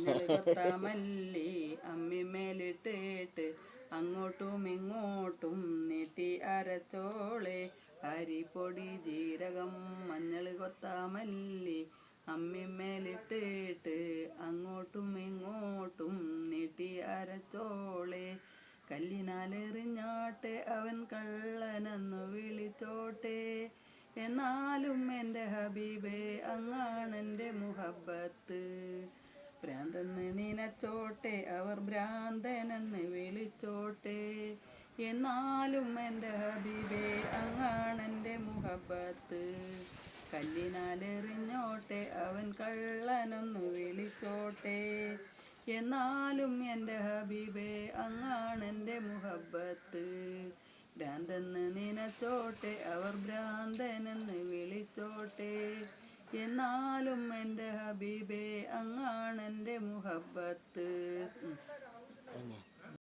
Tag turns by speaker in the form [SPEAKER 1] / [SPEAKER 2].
[SPEAKER 1] മഞ്ഞൾ കൊത്താമല്ലി അമ്മിമേലിട്ടിട്ട് അങ്ങോട്ടും ഇങ്ങോട്ടും നീട്ടി അരച്ചോളെ. അരിപ്പൊടി ജീരകം മഞ്ഞൾ കൊത്താമല്ലി അമ്മിമേലിട്ടിട്ട് അങ്ങോട്ടും ഇങ്ങോട്ടും നീട്ടി അരച്ചോളെ. കല്ലിനാലെറിഞ്ഞാട്ടെ അവൻ കള്ളനെന്നു വിളിച്ചോട്ടെ, എന്നാലും എൻ്റെ ഹബീബേ അങ്ങാണെൻ്റെ മുഹബത്ത്. ഭ്രാന്തെന്ന് നനച്ചോട്ടെ അവർ ഭ്രാന്തനെന്ന് വിളിച്ചോട്ടെ, എന്നാലും എൻ്റെ ഹബീബേ അങ്ങാണെൻ്റെ മുഹബത്ത്. കല്ലിനാലെറിഞ്ഞോട്ടെ അവൻ കള്ളനെന്നു വിളിച്ചോട്ടെ, എന്നാലും എൻ്റെ ഹബീബേ അങ്ങാണെൻ്റെ മുഹബത്ത്. ഭ്രാന്തെന്ന് നനച്ചോട്ടെ അവർ ഭ്രാന്തനെന്ന് വിളിച്ചോട്ടെ, എന്നാലും എൻ്റെ ഹബീബേ അങ്ങാണെൻ്റെ മുഹബത്ത്.